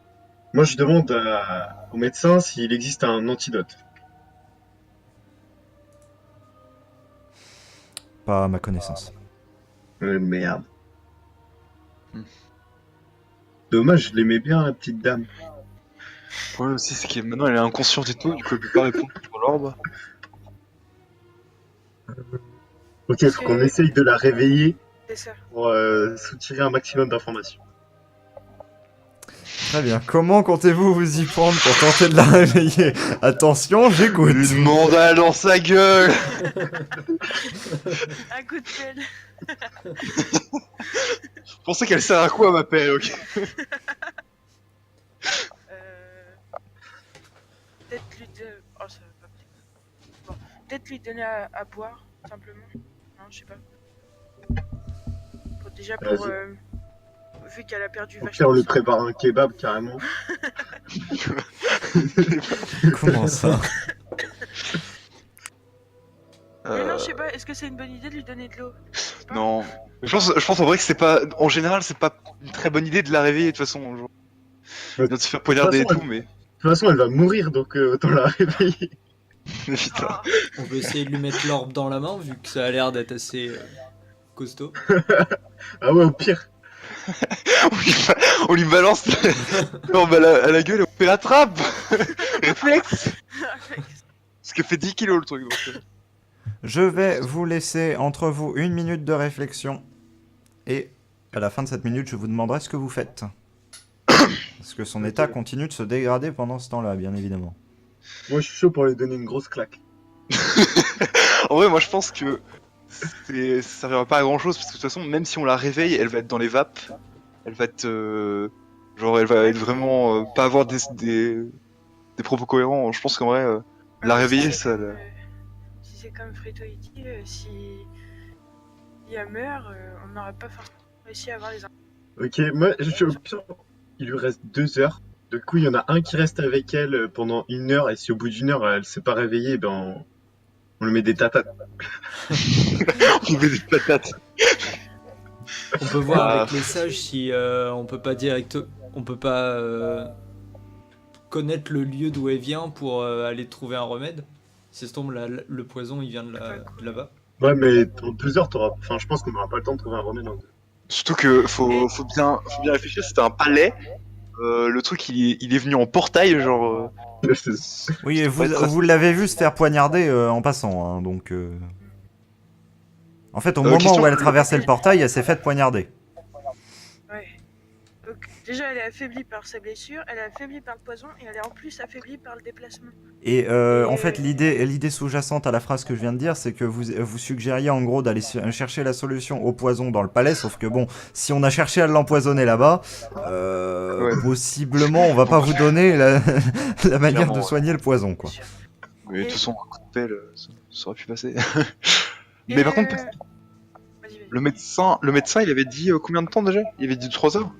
Moi, je demande au médecin s'il existe un antidote. Pas à ma connaissance. Merde. Dommage, je l'aimais bien, la petite dame. Le problème aussi, c'est que maintenant elle est inconsciente et tout, du coup elle peut pas répondre sur l'ordre. Ok, faut qu'on essaye de la réveiller C'est ça. pour soutirer un maximum d'informations. Très bien. Comment comptez-vous vous y prendre pour tenter de la réveiller? Attention, j'écoute. Une mandale dans sa gueule. Un coup de pelle. Je pensais qu'elle sert à quoi ma pelle, ok. Peut-être lui donner... Oh, ça va pas plaire. Bon, peut-être lui donner à boire, simplement. Non, je sais pas. Déjà pour... vu qu'elle a perdu Au vachement pire, on lui de sang. prépare un kebab, carrément. Comment ça? Mais non, je sais pas, est-ce que c'est une bonne idée de lui donner de l'eau? Non. Je pense en vrai que c'est pas. En général, c'est pas une très bonne idée de la réveiller de toute façon. Genre. Ouais. De se faire poignarder et De toute tout, mais. De toute façon, elle va mourir, donc autant la réveiller. Putain. Ah, On peut essayer de lui mettre l'orbe dans la main, vu que ça a l'air d'être assez costaud. Ah ouais, au pire. On lui balance l'orbe à la gueule et on fait la trappe. Réflexe. Parce que fait 10 kilos le truc. Donc. Je vais vous laisser entre vous 1 minute de réflexion. Et à la fin de cette minute, je vous demanderai ce que vous faites. Parce que son état continue de se dégrader pendant ce temps-là, bien évidemment. Moi, je suis chaud pour lui donner une grosse claque. En vrai, moi je pense que ça servira pas à grand chose parce que de toute façon, même si on la réveille, elle va être dans les vapes. Elle va être. Genre, elle va être vraiment. Pas avoir des propos cohérents. Je pense qu'en vrai, la réveiller, si c'est ça. comme, si c'est comme Frito dit, si elle meurt, on n'aurait pas forcément réussi à avoir les infos. Ok, moi, je suis au pire. Il lui reste 2 heures. Du coup, il y en a un qui reste avec elle pendant 1 heure. Et si au bout d'1 heure, elle s'est pas réveillée, ben. On lui met des tatates. On met des patates. On peut voir Ah. avec les sages si on peut pas on peut pas connaître le lieu d'où elle vient pour aller trouver un remède. Si ça se tombe, le poison il vient de là-bas. Ouais, mais en 2 heures, t'auras. Enfin, je pense qu'on n'aura pas le temps de trouver un remède en 2 heures. Surtout que faut bien réfléchir, c'était un palais. Le truc il est venu en portail, genre. Oui, et Ça peut être vous l'avez vu se faire poignarder en passant, hein, donc... En fait, au moment question- où elle a traversé le portail, elle s'est faite poignarder. Ouais. Donc, déjà, elle est affaiblie par sa blessure, elle est affaiblie par le poison, et elle est en plus affaiblie par le déplacement. Et en fait, l'idée sous-jacente à la phrase que je viens de dire, c'est que vous suggériez en gros d'aller chercher la solution au poison dans le palais, sauf que bon, si on a cherché à l'empoisonner là-bas, Ouais. possiblement on va pas vous donner la manière Clairement, de ouais. soigner le poison, quoi. Bien sûr. Mais de toute façon, un coup de pelle, ça aurait pu passer. Et, Mais par contre, vas-y, vas-y. le médecin, il avait dit combien de temps déjà? Il avait dit 3 heures?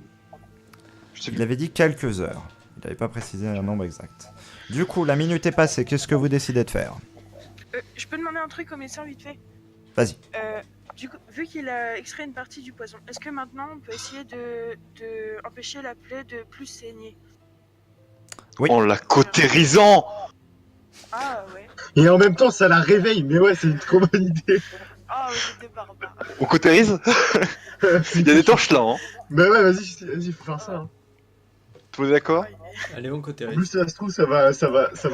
Je sais Il plus. avait dit quelques heures. Il n'avait pas précisé un nombre exact. Du coup, la minute est passée. Qu'est-ce que vous décidez de faire? Je peux demander un truc au médecin vite fait? Vas-y. Du coup, vu qu'il a extrait une partie du poison, est-ce que maintenant on peut essayer de empêcher la plaie de plus saigner? Oui. En la cautérisant! Ah ouais. Et en même temps, ça la réveille. Mais ouais, c'est une trop bonne idée. Ah ouais, j'étais barbare. On cautérise? Il y a des torches là, hein. Mais ouais, vas-y, faut faire ça. Hein. Tout le monde est d'accord? Allez, on En cautérise. plus, ça se trouve, ça va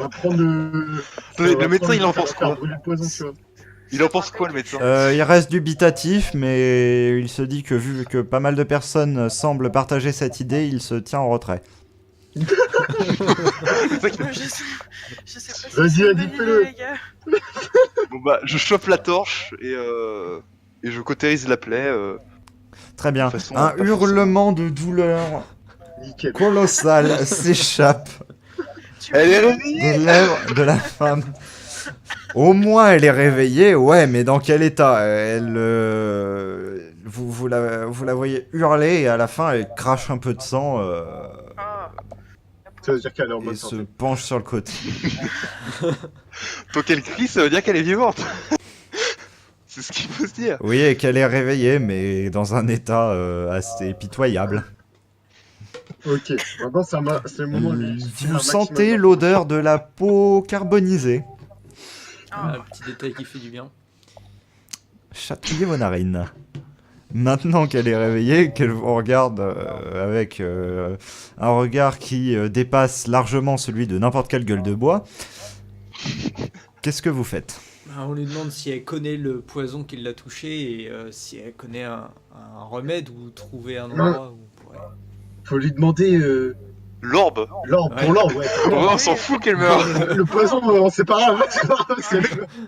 prendre le. Le médecin, il en pense ça va faire quoi? brûler le poison, tu vois. Il en pense quoi, le médecin? Il reste dubitatif, mais il se dit que vu que pas mal de personnes semblent partager cette idée, il se tient en retrait. Je sais pas si Vas-y, c'est une vas-y, bonne fais-le. idée, les gars. Bon bah, je chope la torche et je cautérise la plaie. Très bien. De toute façon, Un pas hurlement de douleur Nickel. colossal s'échappe Elle est réveillée! des lèvres de la femme. Au moins, elle est réveillée, ouais, mais dans quel état? Vous la voyez hurler et à la fin, elle crache un peu de sang Ah. Ça veut dire qu'elle est en et bonne se santé. penche sur le côté. Tant qu'elle crie, ça veut dire qu'elle est vivante. C'est ce qu'il faut se dire. Oui, et qu'elle est réveillée, mais dans un état assez pitoyable. Ok, maintenant, c'est le moment de lui sucer un Vous maximum sentez de- l'odeur de la peau carbonisée. Ah, Ah. petit détail qui fait du bien. Chatouillez vos narines. Maintenant qu'elle est réveillée, qu'elle vous regarde avec un regard qui dépasse largement celui de n'importe quelle gueule de bois, qu'est-ce que vous faites? Ah, on lui demande si elle connaît le poison qui l'a touché et si elle connaît un remède ou trouver un endroit où on pourrait... Faut lui demander L'orbe. l'orbe, Ouais. pour l'orbe, ouais. En vrai, on s'en fout qu'elle meure. Le poison, c'est pas grave, c'est pas grave, c'est-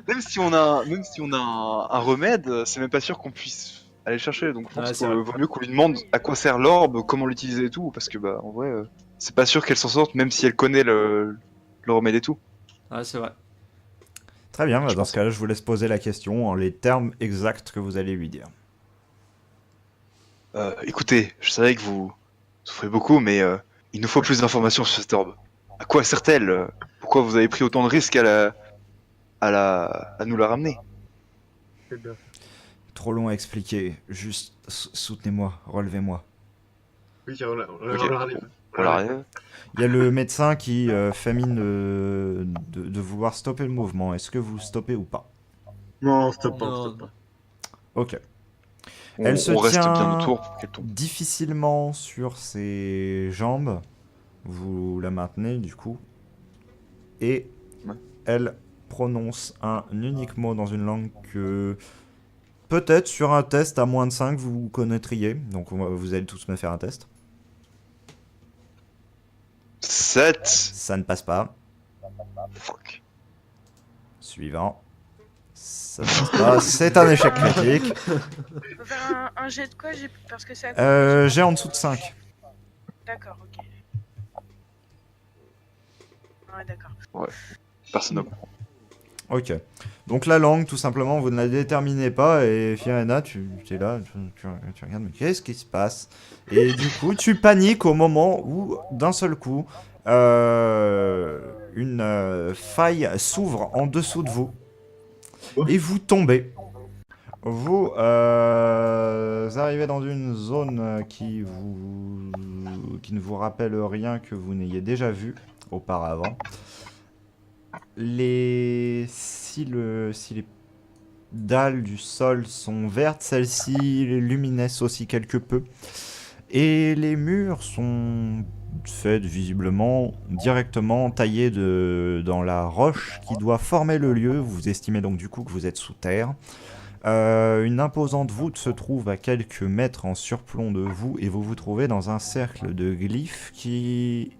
Même si on a un remède, c'est même pas sûr qu'on puisse aller le chercher. Donc je pense Ah, qu'il c'est vrai. vaut mieux qu'on lui demande à quoi sert l'orbe, comment l'utiliser et tout, parce que bah en vrai, c'est pas sûr qu'elle s'en sorte, même si elle connaît le remède et tout. Ah, c'est vrai. Très bien, bah, Je dans pense. ce cas-là, je vous laisse poser la question en les termes exacts que vous allez lui dire. Écoutez, je savais que vous souffrez beaucoup, mais il nous faut plus d'informations sur cette orbe. À quoi sert-elle? Pourquoi vous avez pris autant de risques à nous la ramener? c'est bien. Trop long à expliquer, juste soutenez-moi, relevez-moi. Oui, on Ok. arrive. Voilà. Il y a le médecin qui fait mine de vouloir stopper le mouvement. Est-ce que vous stoppez ou pas? Non, stop pas, Non, stop pas. Ok. On, Elle se on reste tient- bien autour pour qu'elle tombe. Difficilement sur ses jambes. Vous la maintenez du coup. Et Ouais. elle prononce un unique mot dans une langue que peut-être sur un test à moins de 5 vous connaîtriez. Donc vous allez tous me faire un test. 7. Ça ne passe pas. Fuck. Suivant. Ça ne passe pas. C'est un échec critique. On peut faire un jet de quoi parce que c'est à côté. J'ai en dessous de 5. D'accord, ok. Ouais, d'accord. Personne ne comprend. Ok. Donc la langue, tout simplement, vous ne la déterminez pas. Et Fiona, tu es là, tu regardes, mais qu'est-ce qui se passe? Et du coup, tu paniques au moment où, d'un seul coup, une faille s'ouvre en dessous de vous. et vous tombez. Vous arrivez dans une zone qui ne vous rappelle rien que vous n'ayez déjà vu auparavant. Si les dalles du sol sont vertes, celles-ci luminescent aussi quelque peu. Et les murs sont faits visiblement directement taillés dans la roche qui doit former le lieu. Vous estimez donc du coup que vous êtes sous terre. Une imposante voûte se trouve à quelques mètres en surplomb de vous et vous vous trouvez dans un cercle de glyphes qui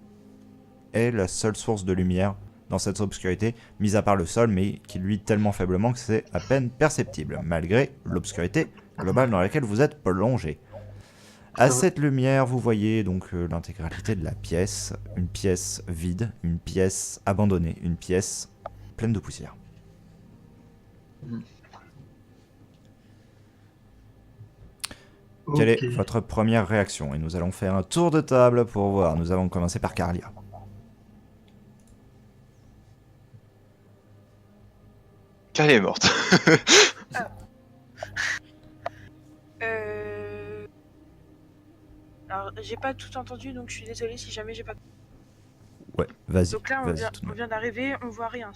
est la seule source de lumière dans cette obscurité, mis à part le sol, mais qui luit tellement faiblement que c'est à peine perceptible, malgré l'obscurité globale dans laquelle vous êtes plongé. À cette lumière, vous voyez donc l'intégralité de la pièce, une pièce vide, une pièce abandonnée, une pièce pleine de poussière. Quelle est votre première réaction? Et nous allons faire un tour de table pour voir. Nous allons commencer par Carlia. Carly est morte. Alors, j'ai pas tout entendu, donc je suis désolée si jamais j'ai pas. Ouais, vas-y. Donc là, vas-y, on vient d'arriver, on voit rien.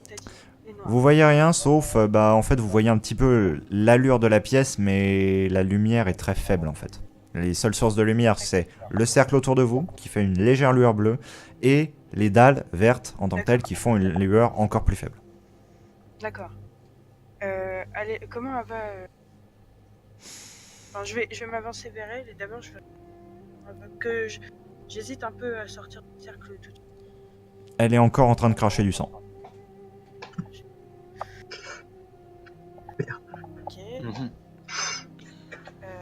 T'as dit, il est noir. Vous voyez rien, sauf, en fait, vous voyez un petit peu l'allure de la pièce, mais la lumière est très faible, en fait. Les seules sources de lumière, c'est le cercle autour de vous, qui fait une légère lueur bleue, et les dalles vertes, en tant que telles, qui font une lueur encore plus faible. D'accord. Allez, comment elle va Enfin, je vais m'avancer vers elle, et d'abord, j'hésite un peu à sortir du cercle tout de suite. Elle est encore en train de cracher du sang. Ok.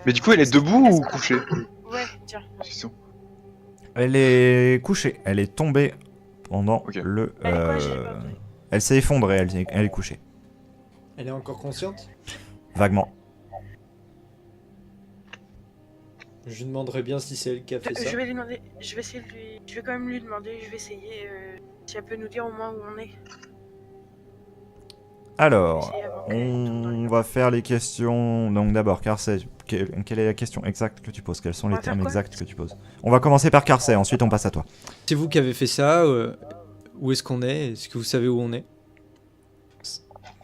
Mais du coup, elle est debout ou couchée? Ouais, tiens. C'est tout. Elle est couchée, elle est tombée pendant Ok. le... Elle est quoi, j'ai pas entendu. Elle s'est effondrée, elle est couchée. Elle est encore consciente? Vaguement. Je lui demanderais bien si c'est elle qui a fait ça. Je vais lui demander, je vais quand même lui demander, je vais essayer si elle peut nous dire au moins où on est. Alors, Essayer avant qu'elle tombe dans les on va faire les questions. Donc d'abord, Carcey, quelle est la question exacte que tu poses? Quels sont On les va faire termes quoi exacts que tu poses? On va commencer par Carcey, ensuite on passe à toi. C'est vous qui avez fait ça. Où est-ce qu'on est? Est-ce que vous savez où on est?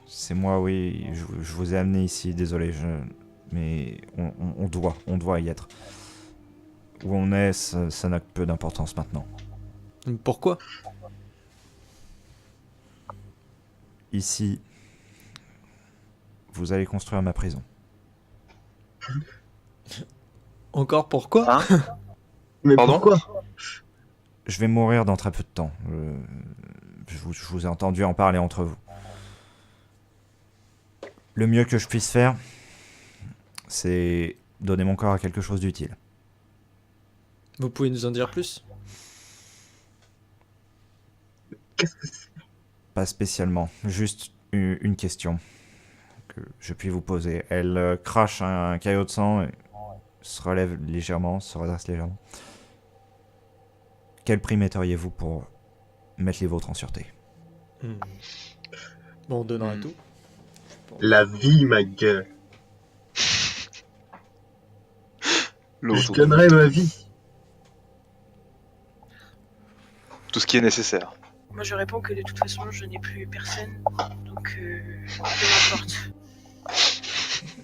C'est moi, oui, je vous ai amené ici, désolé, mais on doit y être. Où on est, ça n'a que peu d'importance maintenant. Pourquoi? Ici, vous allez construire ma prison. Encore pourquoi? Hein? Mais Pardon? pourquoi? Je vais mourir dans très peu de temps. Je vous ai entendu en parler entre vous. Le mieux que je puisse faire, c'est donner mon corps à quelque chose d'utile. Vous pouvez nous en dire plus? Qu'est-ce que c'est? Pas spécialement, juste une question que je puis vous poser. Elle crache un caillot de sang et se relève légèrement, se redresse légèrement. Quel prix metteriez-vous pour mettre les vôtres en sûreté? Bon, on donnera tout. La vie, ma gueule. Je donnerai ma vie. Tout ce qui est nécessaire. Moi, je réponds que de toute façon, je n'ai plus personne, donc peu importe.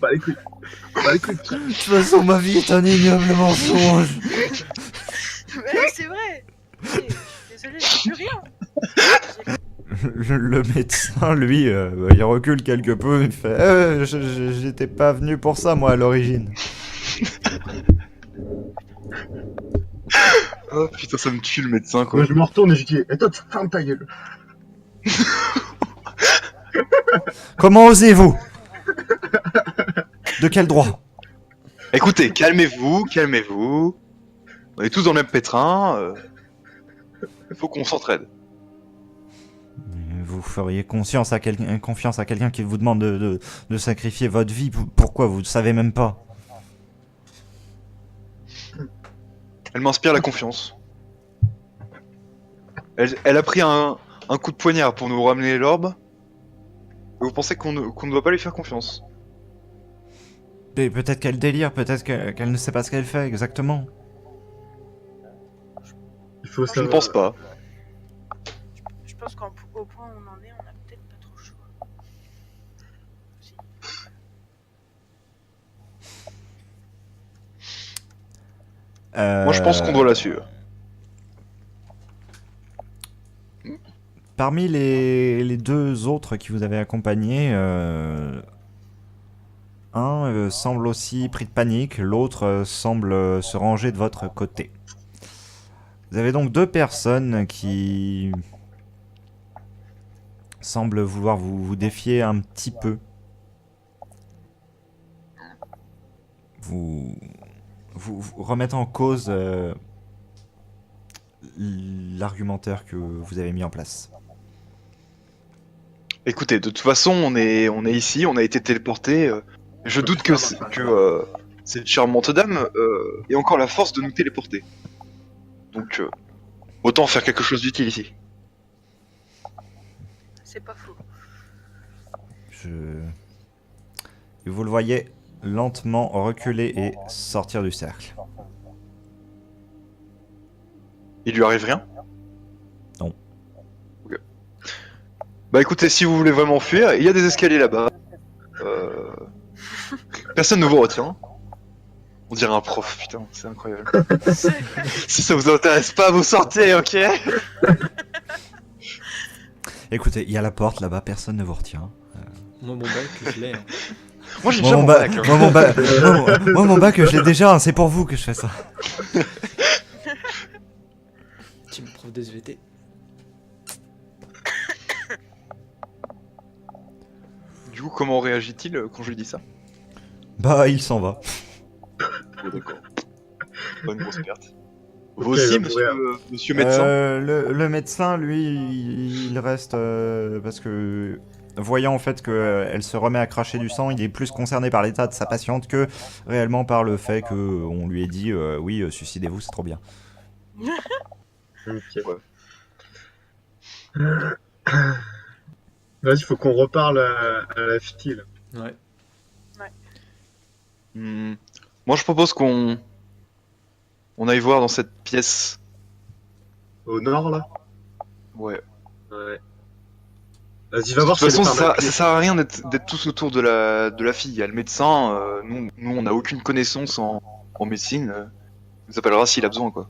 Pas les couilles. Pas les couilles. De toute façon, ma vie est un ignoble mensonge. Mais c'est vrai. Je suis désolée, j'ai plus rien. Le médecin, lui, il recule quelque peu, il fait j'étais pas venu pour ça, moi, à l'origine. Oh putain, ça me tue le médecin quoi. Moi, je me retourne et je dis, et toi, tu fermes ta gueule. Comment osez-vous? De quel droit? Écoutez, calmez-vous, calmez-vous. On est tous dans le même pétrin. Faut qu'on s'entraide. Vous feriez confiance à quelqu'un qui vous demande de sacrifier votre vie. Pourquoi? Vous ne savez même pas. Elle m'inspire la confiance. Elle a pris un coup de poignard pour nous ramener l'orbe. Vous pensez qu'on ne doit pas lui faire confiance? Mais peut-être qu'elle délire, peut-être qu'elle ne sait pas ce qu'elle fait exactement. Il faut Je ne savoir. pense pas. Je pense qu'au point où on en est, on a peut-être pas trop le choix. Si. Moi, je pense qu'on doit la suivre. Parmi les deux autres qui vous avaient accompagné, un semble aussi pris de panique, l'autre semble se ranger de votre côté. Vous avez donc deux personnes qui semblent vouloir vous défier un petit peu. Vous remettre en cause l'argumentaire que vous avez mis en place. Écoutez, de toute façon, on est ici, on a été téléporté. Je doute que cette charmante dame ait encore la force de nous téléporter. Donc, autant faire quelque chose d'utile ici. C'est pas faux. Et vous le voyez lentement reculer et sortir du cercle. Il lui arrive rien? Non. Ok. Bah écoutez, si vous voulez vraiment fuir, il y a des escaliers là-bas. Personne ne vous retient. On dirait un prof, putain, c'est incroyable. Si ça vous intéresse pas, vous sortez, ok? Écoutez, il y a la porte là-bas, personne ne vous retient. Moi, mon bac, je l'ai. Hein. Moi j'ai déjà mon bac. Hein. Moi, mon bac, je l'ai déjà, hein, c'est pour vous que je fais ça. Team prof de SVT. Du coup, comment réagit-il quand je lui dis ça? Bah, il s'en va. Oh, d'accord. Pas une grosse perte. Ok, Vous aussi, bah, monsieur médecin? Le médecin, lui, il reste parce que voyant en fait qu'elle se remet à cracher du sang, il est plus concerné par l'état de sa patiente que réellement par le fait qu'on lui ait dit oui, suicidez-vous, c'est trop bien. Ok. Ouais. Vas-y, faut qu'on reparle à la fille, là. Ouais. Moi je propose qu'on aille voir dans cette pièce. Au nord, là. Ouais. Ouais. Vas-y, va De voir toute façon, si elle est ça par là. sert à rien d'être tous autour de la fille. Il y a le médecin, nous on n'a aucune connaissance en médecine. Il nous appellera s'il a besoin, quoi.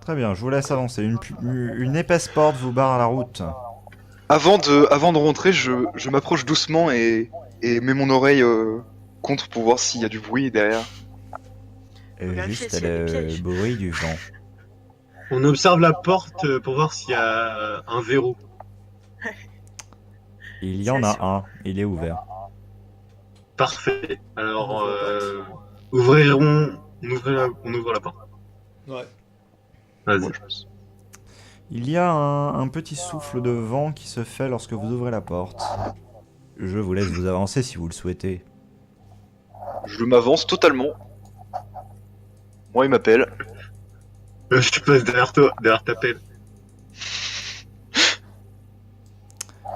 Très bien, je vous laisse avancer. Une épaisse porte vous barre la route. Avant de rentrer, je m'approche doucement et mets mon oreille contre pour voir s'il y a du bruit derrière. Vérifier Juste s'il y a des le pièges. bruit du vent. On observe la porte pour voir s'il y a un verrou. Il y en C'est a sûr. un, il est ouvert. Parfait. Alors, On ouvre on ouvre la porte. Ouais. Vas-y. Moi, je pense. Il y a un petit souffle de vent qui se fait lorsque vous ouvrez la porte. Je vous laisse vous avancer si vous le souhaitez. Je m'avance totalement. Moi, il m'appelle. Je passe derrière toi, derrière ta pelle.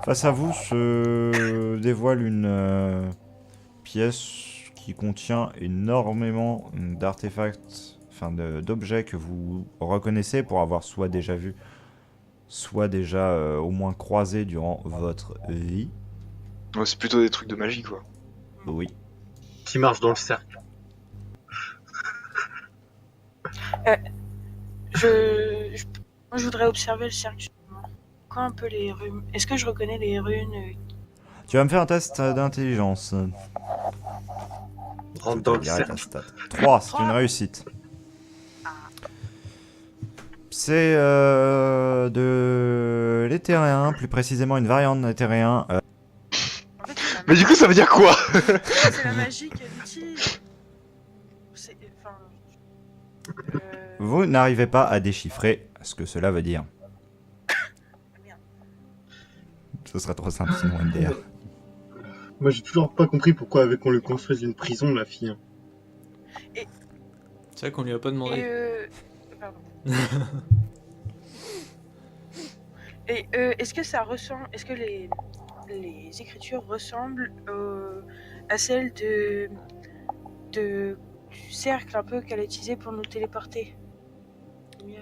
Face à vous se dévoile une pièce qui contient énormément d'artefacts, enfin d'objets que vous reconnaissez pour avoir soit déjà vu, soit déjà au moins croisé durant votre vie. Ouais, c'est plutôt des trucs de magie, quoi. Oui. Qui marche dans le cercle. Moi, je voudrais observer le cercle. Justement. Quoi un peu les runes? Est-ce que je reconnais les runes? Tu vas me faire un test d'intelligence. Rentre dans le Direct cercle. à stat. 3, c'est une réussite. C'est de l'éthéréen, plus précisément une variante d'éthéréen. En fait, c'est Mais du coup, ça veut dire quoi? c'est la magie qu'elle utilise. C'est. Enfin. Vous n'arrivez pas à déchiffrer ce que cela veut dire. Merde. Ce serait trop simple sinon MDR. Moi, j'ai toujours pas compris pourquoi on lui construise une prison, la fille. C'est vrai qu'on lui a pas Et demandé. pardon. Et est-ce que ça ressemble, est-ce que les écritures ressemblent à celles du cercle un peu qu'elle a utilisé pour nous téléporter?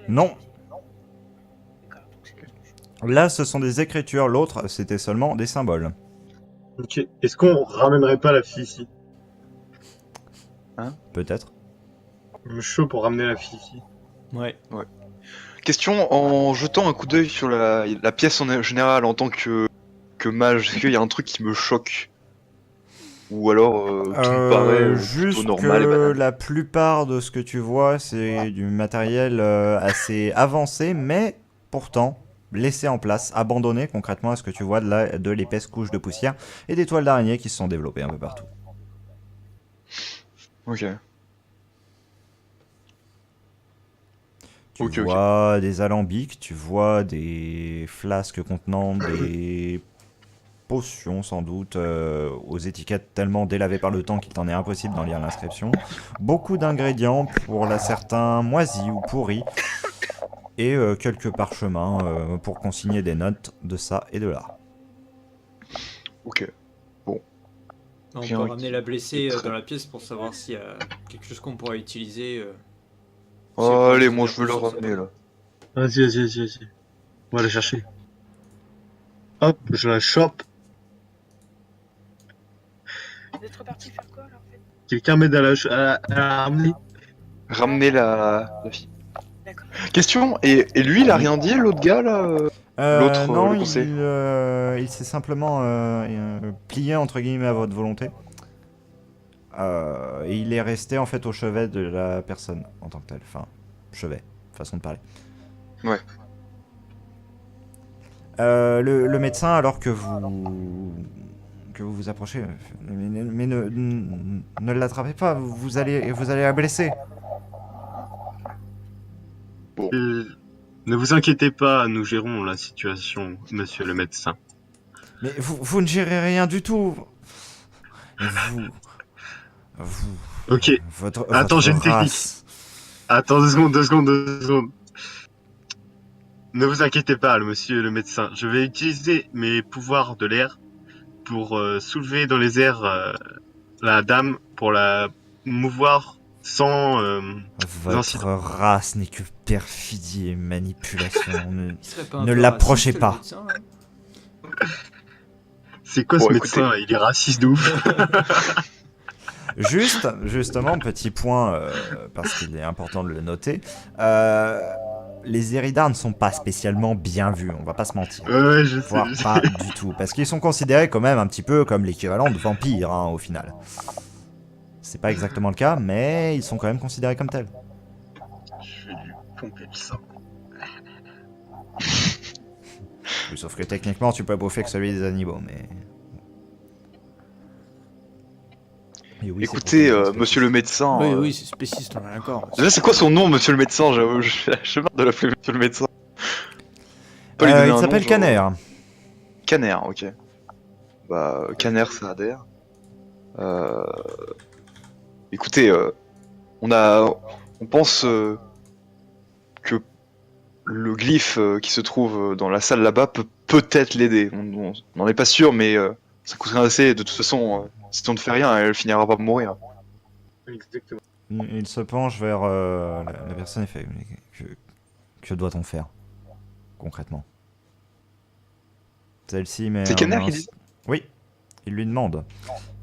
Non. D'accord, donc c'est autre chose. Là, ce sont des écritures. L'autre, c'était seulement des symboles. Ok. Est-ce qu'on ramènerait pas la fille ici? Peut-être. Je suis chaud pour ramener la fille ici. Ouais. Question, en jetant un coup d'œil sur la pièce en général en tant que mage, est-ce qu'il y a un truc qui me choque? Ou alors tout me paraît plutôt Juste normal et que banal? la plupart de ce que tu vois, c'est du matériel assez avancé, mais pourtant laissé en place, abandonné concrètement à ce que tu vois de l'épaisse couche de poussière et des toiles d'araignée qui se sont développées un peu partout. Ok. Tu Ok. vois des alambics, tu vois des flasques contenant des potions sans doute, aux étiquettes tellement délavées par le temps qu'il t'en est impossible d'en lire l'inscription. Beaucoup d'ingrédients, pour la certains moisis ou pourris, et quelques parchemins pour consigner des notes de ça et de là. Ok. On Bien, peut ok. ramener la blessée Très- dans la pièce pour savoir s'il y a quelque chose qu'on pourra utiliser. Oh, si elle pourra allez, nous moi dire je veux plus le sur sa ramener peau. là. Vas-y. On va la chercher. Hop, je la chope. Vous êtes reparti faire quoi là en fait? Quelqu'un m'aide à la ramener. Ramener la fille. D'accord. Question, et lui il a rien dit, l'autre gars là L'autre, Non, le conseil. il s'est simplement plié entre guillemets à votre volonté. Et il est resté en fait au chevet de la personne en tant que tel. Enfin, chevet, façon de parler. Ouais. Le médecin, alors que vous approchez, mais ne l'attrapez pas, vous allez la blesser. Ne vous inquiétez pas, nous gérons la situation, monsieur le médecin. Mais vous ne gérez rien du tout. Et Ok, votre attends, j'ai une technique. race. Attends, 2 secondes. Ne vous inquiétez pas, monsieur le médecin. Je vais utiliser mes pouvoirs de l'air pour soulever dans les airs la dame, pour la mouvoir sans Votre incident. race n'est que perfidie et manipulation. Il serait pas un Ne peu l'approchez raciste, le pas. médecin, hein? C'est quoi Bon, ce écoutez. médecin? Il est raciste de ouf. Justement, petit point, parce qu'il est important de le noter, les Eridards ne sont pas spécialement bien vus, on va pas se mentir. Ouais, je sais. Voire pas du tout, parce qu'ils sont considérés quand même un petit peu comme l'équivalent de vampires, hein, au final. C'est pas exactement le cas, mais ils sont quand même considérés comme tels. Je vais lui pomper le sang. Oui, sauf que techniquement, tu peux bouffer que celui des animaux, mais... Et oui, c'est Écoutez, pourtant une monsieur le médecin. Oui, c'est spéciste, on est d'accord. Déjà, c'est quoi son nom, monsieur le médecin? J'avoue, je marre de l'appeler monsieur le médecin. Pas lui donner il un nom, s'appelle genre- Caner. Caner, ok. Bah, Caner, ça adhère. Écoutez, on pense que le glyphe qui se trouve dans la salle là-bas peut peut-être l'aider. On n'en est pas sûr, mais ça coûterait assez. De toute façon, si on ne fait rien, elle finira par mourir. Exactement. Il se penche vers la personne et fait que doit-on faire concrètement? Celle-ci met C'est Caner un qui dit ça? Oui, il lui demande.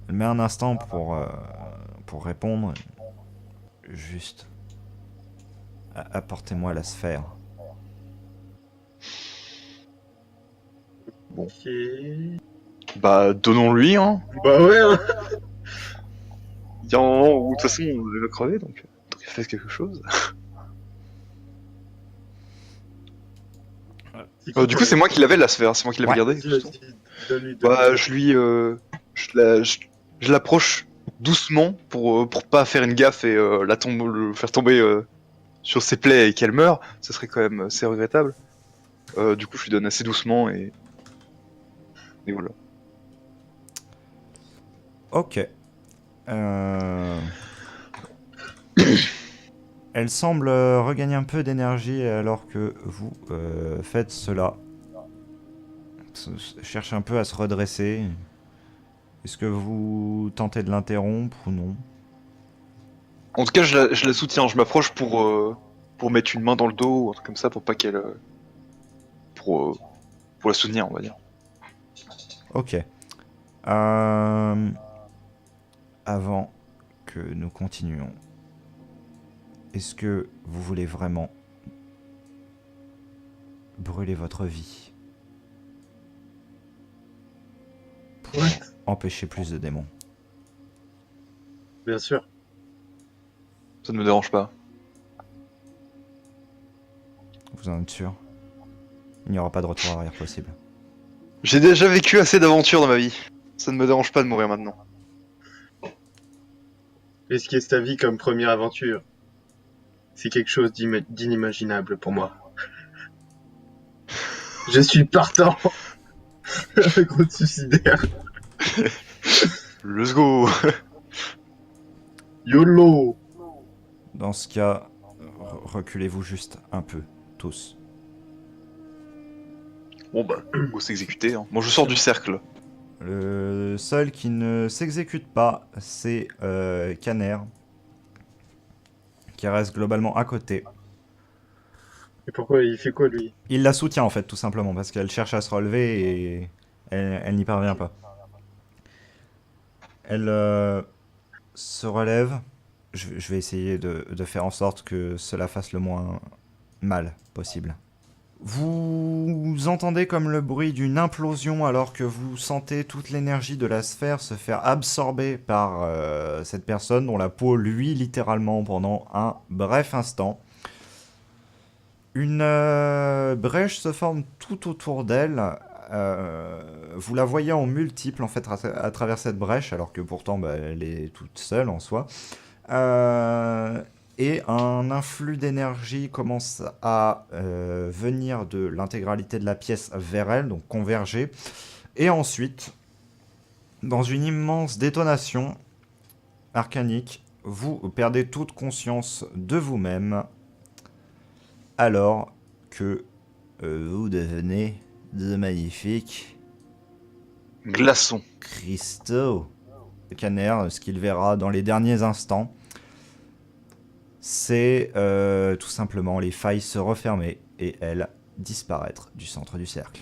Elle met un instant pour répondre. Juste. Apportez-moi la sphère. Ok. Bah, donnons-lui, hein. Bah ouais, hein. Il y a un moment où, de toute façon, on va crever, donc il fait quelque chose. Du coup, c'est moi qui l'avais la sphère, c'est moi qui l'avais Ouais. gardée. Vas-y, justement. vas-y, donne-lui. Bah, je l'approche doucement pour pas faire une gaffe et le faire tomber sur ses plaies et qu'elle meure. Ça serait quand même assez regrettable. Du coup, je lui donne assez doucement et voilà. Ok. Elle semble regagner un peu d'énergie alors que vous faites cela. cherche un peu à se redresser. Est-ce que vous tentez de l'interrompre ou non? En tout cas, je la soutiens. Je m'approche pour mettre une main dans le dos ou un truc comme ça pour pas qu'elle. Pour la soutenir, on va dire. Ok. Avant que nous continuions, est-ce que vous voulez vraiment brûler votre vie pour Ouais. empêcher plus de démons? Bien sûr. Ça ne me dérange pas. Vous en êtes sûr? Il n'y aura pas de retour arrière possible. J'ai déjà vécu assez d'aventures dans ma vie. Ça ne me dérange pas de mourir maintenant. Risquer ta vie comme première aventure, c'est quelque chose d'inimaginable pour moi. Je suis partant. Gros suicidaire. Let's go. YOLO. Dans ce cas, reculez-vous juste un peu, tous. Bon bah, faut s'exécuter. Hein. Moi je sors du cercle. Le seul qui ne s'exécute pas, c'est Caner, qui reste globalement à côté. Et pourquoi il fait quoi lui? Il la soutient en fait, tout simplement, parce qu'elle cherche à se relever et elle n'y parvient pas. Elle se relève. Je vais essayer de faire en sorte que cela fasse le moins mal possible. Vous entendez comme le bruit d'une implosion alors que vous sentez toute l'énergie de la sphère se faire absorber par cette personne dont la peau luit littéralement pendant un bref instant. Une brèche se forme tout autour d'elle. Vous la voyez en multiple en fait à travers cette brèche alors que pourtant elle est toute seule en soi. Et un influx d'énergie commence à venir de l'intégralité de la pièce vers elle, donc converger. Et ensuite, dans une immense détonation arcanique, vous perdez toute conscience de vous-même, alors que vous devenez de magnifiques Glaçon. cristaux. Caner, ce qu'il verra dans les derniers instants, c'est tout simplement les failles se refermer et elle disparaître du centre du cercle.